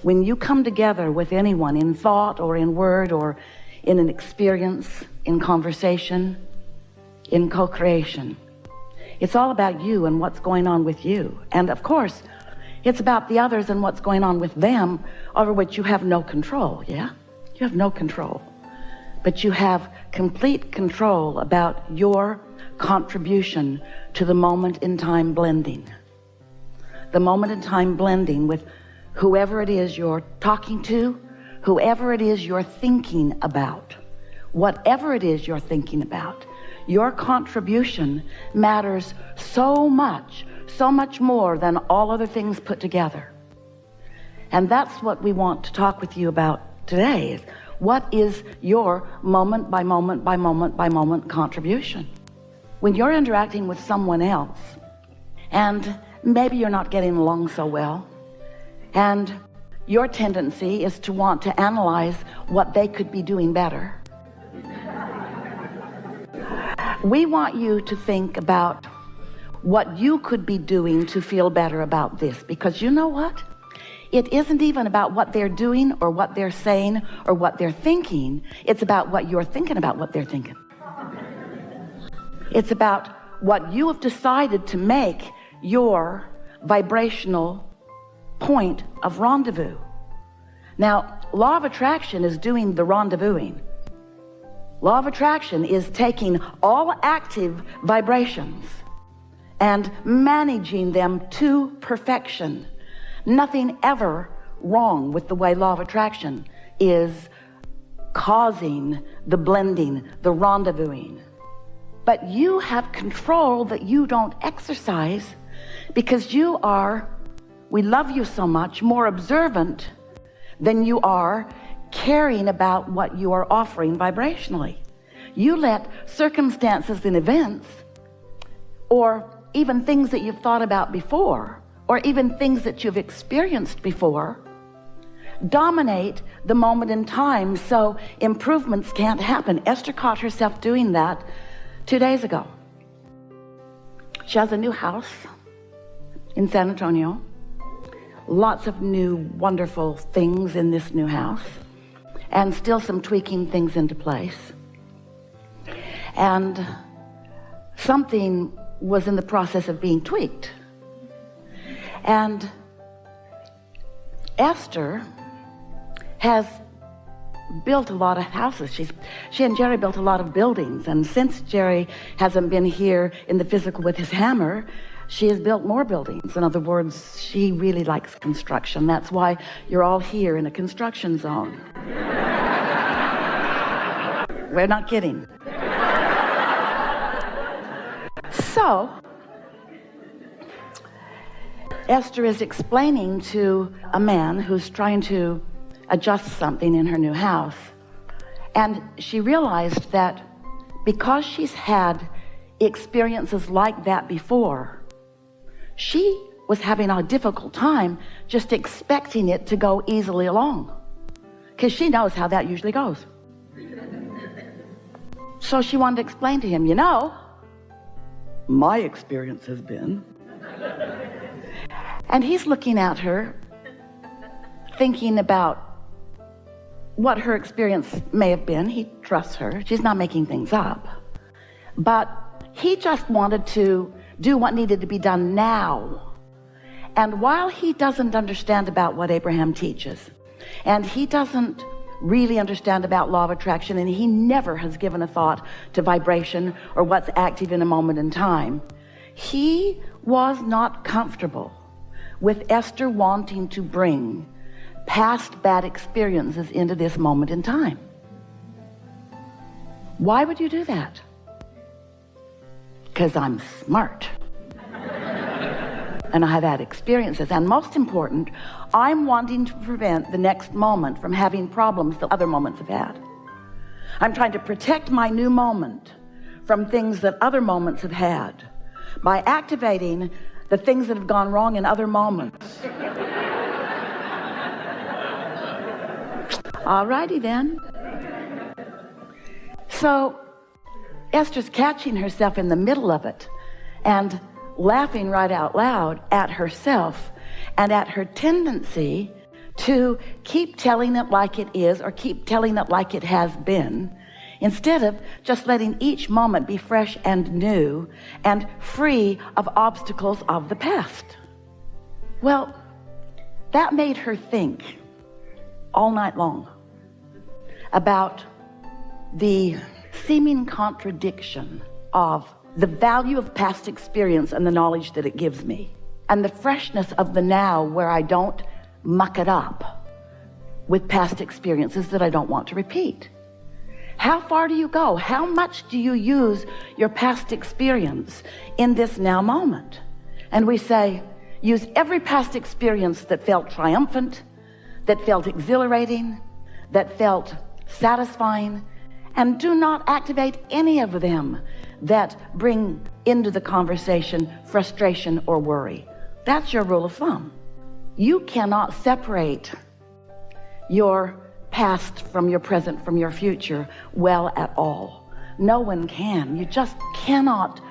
when you come together with anyone in thought or in word or in an experience, in conversation, in co-creation, it's all about you and what's going on with you. And of course, it's about the others and what's going on with them, over which you have no control, yeah? You have no control. But you have complete control about your contribution to the moment in time blending. The moment in time blending with whoever it is you're talking to, whoever it is you're thinking about, whatever it is you're thinking about. Your contribution matters so much more than all other things put together. And that's what we want to talk with you about today, is what is your moment by moment by moment by moment contribution? When you're interacting with someone else, and maybe you're not getting along so well, and your tendency is to want to analyze what they could be doing better, we want you to think about what you could be doing to feel better about this, because you know what? It isn't even about what they're doing or what they're saying or what they're thinking. It's about what you're thinking about what they're thinking. It's about what you have decided to make your vibrational point of rendezvous. Now, law of attraction is doing the rendezvousing. Law of attraction is taking all active vibrations and managing them to perfection. Nothing ever wrong with the way law of attraction is causing the blending, the rendezvousing. But you have control that you don't exercise because you are, we love you so much, more observant than you are caring about what you are offering vibrationally. You let circumstances and events, or even things that you've thought about before, or even things that you've experienced before, dominate the moment in time, so improvements can't happen. Esther caught herself doing that 2 days ago. She has a new house in San Antonio. Lots of new wonderful things in this new house, and still some tweaking things into place. And something was in the process of being tweaked. And Esther has built a lot of houses. She and Jerry built a lot of buildings, and since Jerry hasn't been here in the physical with his hammer, she has built more buildings. In other words, she really likes construction. That's why you're all here in a construction zone. We're not kidding. So Esther is explaining to a man who's trying to adjust something in her new house, and she realized that because she's had experiences like that before, she was having a difficult time just expecting it to go easily along, because she knows how that usually goes. So she wanted to explain to him, you know, my experience has been. And he's looking at her, thinking about what her experience may have been. He trusts her. She's not making things up. But he just wanted to do what needed to be done now. And while he doesn't understand about what Abraham teaches, and he doesn't really understand about law of attraction, and he never has given a thought to vibration or what's active in a moment in time, he was not comfortable with Esther wanting to bring past bad experiences into this moment in time. Why would you do that? Because I'm smart. And I have had experiences. And most important, I'm wanting to prevent the next moment from having problems that other moments have had. I'm trying to protect my new moment from things that other moments have had by activating the things that have gone wrong in other moments. All righty then. So Esther's catching herself in the middle of it and laughing right out loud at herself and at her tendency to keep telling it like it is or keep telling it like it has been, instead of just letting each moment be fresh and new and free of obstacles of the past. Well, that made her think all night long about the seeming contradiction of the value of past experience and the knowledge that it gives me, and the freshness of the now, where I don't muck it up with past experiences that I don't want to repeat. How far do you go? How much do you use your past experience in this now moment? And we say, use every past experience that felt triumphant, that felt exhilarating, that felt satisfying, and do not activate any of them that bring into the conversation frustration or worry. That's your rule of thumb. You cannot separate your past from your present, from your future well at all. No one can. You just cannot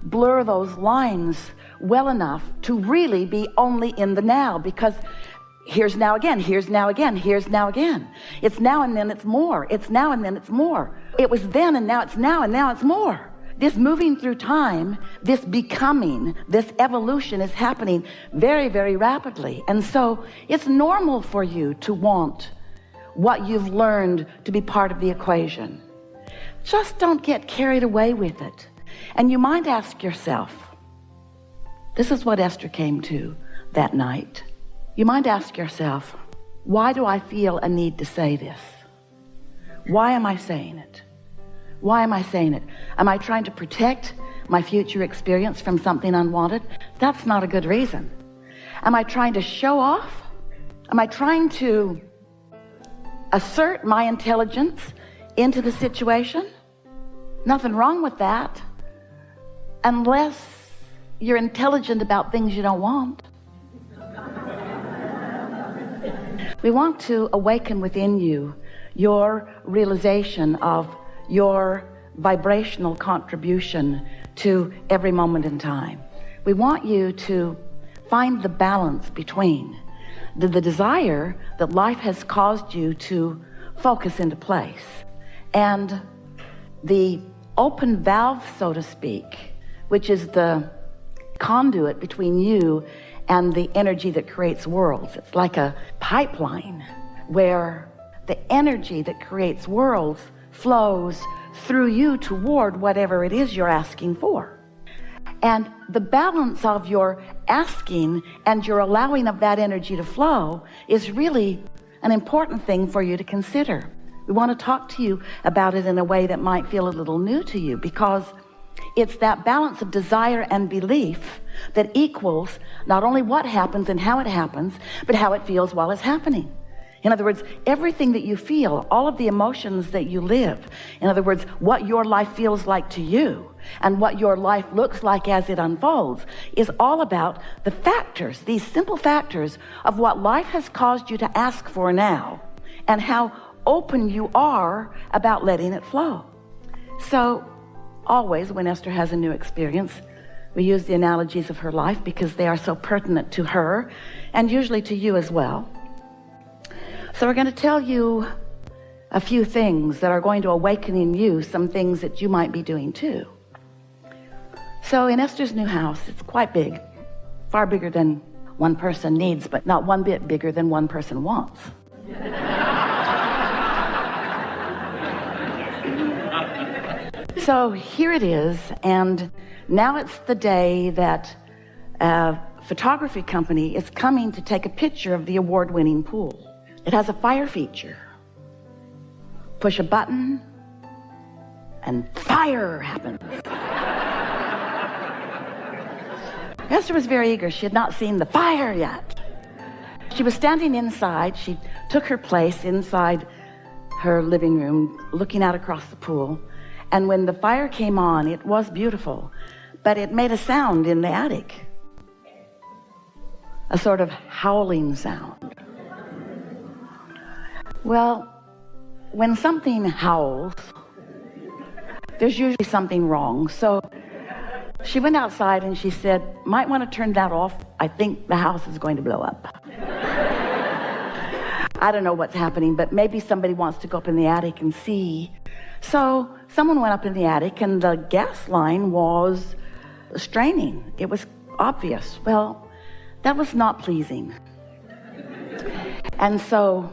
blur those lines well enough to really be only in the now, because here's now again, here's now again, here's now again. It's now and then it's more. It's now and then it's more. It was then and now it's now and now it's more. This moving through time, this becoming, this evolution is happening very, very rapidly. And so it's normal for you to want what you've learned to be part of the equation. Just don't get carried away with it. And you might ask yourself, this is what Esther came to that night. You might ask yourself, why do I feel a need to say this? Why am I saying it? Why am I saying it? Am I trying to protect my future experience from something unwanted? That's not a good reason. Am I trying to show off? Am I trying to assert my intelligence into the situation? Nothing wrong with that, unless you're intelligent about things you don't want. We want to awaken within you your realization of your vibrational contribution to every moment in time. We want you to find the balance between the desire that life has caused you to focus into place and the open valve, so to speak, which is the conduit between you and the energy that creates worlds. It's like a pipeline where the energy that creates worlds flows through you toward whatever it is you're asking for. And the balance of your asking and your allowing of that energy to flow is really an important thing for you to consider. We want to talk to you about it in a way that might feel a little new to you, because it's that balance of desire and belief that equals not only what happens and how it happens, but how it feels while it's happening. In other words, everything that you feel, all of the emotions that you live, in other words, what your life feels like to you and what your life looks like as it unfolds, is all about the factors, these simple factors of what life has caused you to ask for now and how open you are about letting it flow. So always when Esther has a new experience, we use the analogies of her life because they are so pertinent to her and usually to you as well. So we're going to tell you a few things that are going to awaken in you some things that you might be doing too. So in Esther's new house, it's quite big, far bigger than one person needs, but not one bit bigger than one person wants. So here it is, and now it's the day that a photography company is coming to take a picture of the award-winning pool. It has a fire feature. Push a button, and fire happens. Esther was very eager. She had not seen the fire yet. She was standing inside. She took her place inside her living room, looking out across the pool. And when the fire came on, it was beautiful, but it made a sound in the attic, a sort of howling sound. Well, when something howls, there's usually something wrong. So she went outside and she said, might want to turn that off. I think the house is going to blow up. I don't know what's happening, but maybe somebody wants to go up in the attic and see. So someone went up in the attic, and the gas line was straining. It was obvious. Well, that was not pleasing. And so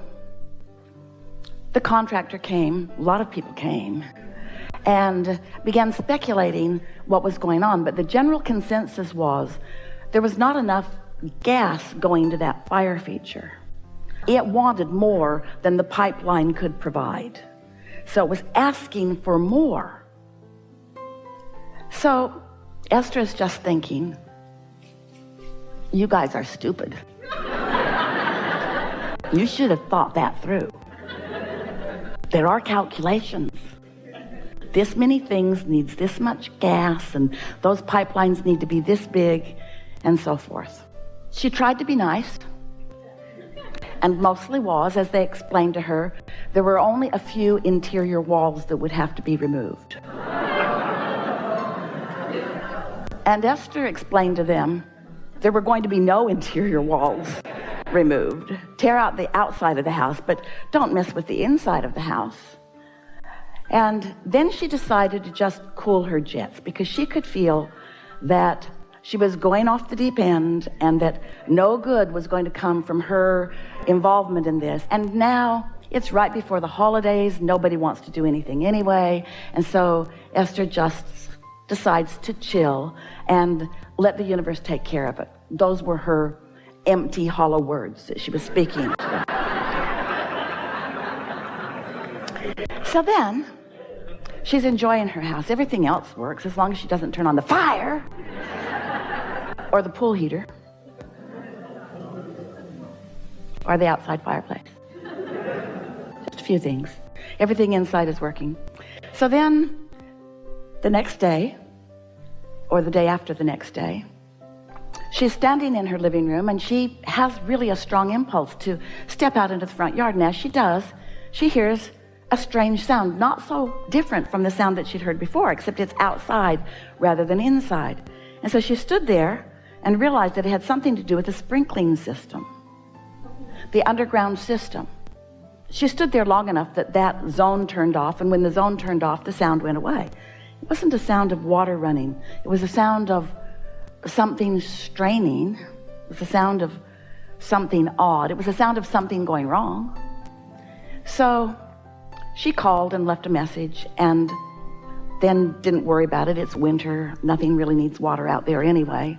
the contractor came, a lot of people came, and began speculating what was going on. But the general consensus was there was not enough gas going to that fire feature. It wanted more than the pipeline could provide. So it was asking for more. So Esther is just thinking, you guys are stupid. You should have thought that through. There are calculations. This many things needs this much gas, and those pipelines need to be this big, and so forth. She tried to be nice, and mostly was, as they explained to her, there were only a few interior walls that would have to be removed. And Esther explained to them there were going to be no interior walls removed. Tear out the outside of the house, but don't mess with the inside of the house. And then she decided to just cool her jets, because she could feel that she was going off the deep end and that no good was going to come from her involvement in this. And now it's right before the holidays. Nobody wants to do anything anyway. And so Esther just decides to chill and let the universe take care of it. Those were her empty, hollow words that she was speaking. So then she's enjoying her house. Everything else works as long as she doesn't turn on the fire or the pool heater or the outside fireplace. Just a few things. Everything inside is working. So then the next day, or the day after the next day, she's standing in her living room, and she has really a strong impulse to step out into the front yard. And as she does, she hears a strange sound, not so different from the sound that she'd heard before, except it's outside rather than inside. And so she stood there and realized that it had something to do with the sprinkling system, the underground system. She stood there long enough that that zone turned off, and when the zone turned off, the sound went away. It wasn't a sound of water running. It was a sound of something straining. It was a sound of something odd. It was a sound of something going wrong. So she called and left a message, and then didn't worry about it. It's winter. Nothing really needs water out there anyway.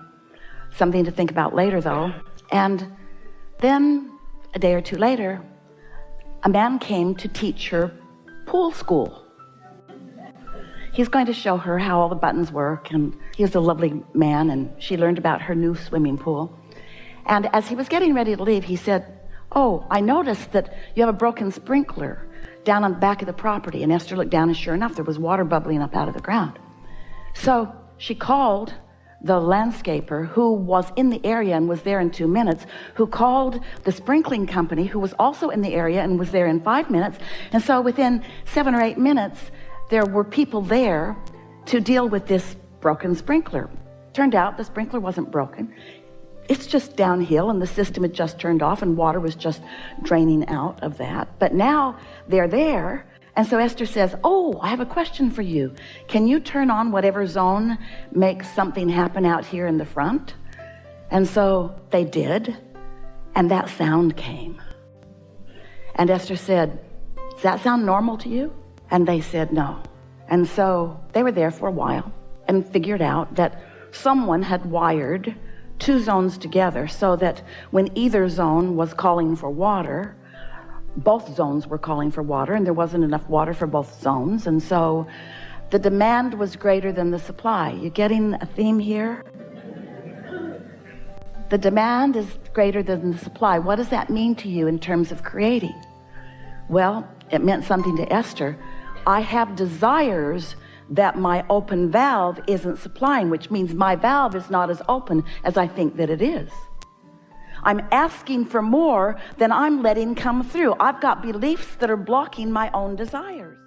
Something to think about later, though. And then a day or two later, a man came to teach her pool school. He's going to show her how all the buttons work, and he's a lovely man, and she learned about her new swimming pool. And as he was getting ready to leave, he said, "Oh, I noticed that you have a broken sprinkler down on the back of the property." And Esther looked down, and sure enough, there was water bubbling up out of the ground. So she called the landscaper, who was in the area and was there in 2 minutes, who called the sprinkling company, who was also in the area and was there in 5 minutes. And so within 7 or 8 minutes, there were people there to deal with this broken sprinkler. Turned out the sprinkler wasn't broken. It's just downhill, and the system had just turned off, and water was just draining out of that. But now they're there. And so Esther says, "Oh, I have a question for you. Can you turn on whatever zone makes something happen out here in the front?" And so they did, and that sound came. And Esther said, "Does that sound normal to you?" And they said no. And so they were there for a while and figured out that someone had wired 2 zones together so that when either zone was calling for water, both zones were calling for water, and there wasn't enough water for both zones. And so the demand was greater than the supply. You getting a theme here? The demand is greater than the supply. What does that mean to you in terms of creating? Well, it meant something to Esther. I have desires that my open valve isn't supplying, which means my valve is not as open as I think that it is. I'm asking for more than I'm letting come through. I've got beliefs that are blocking my own desires.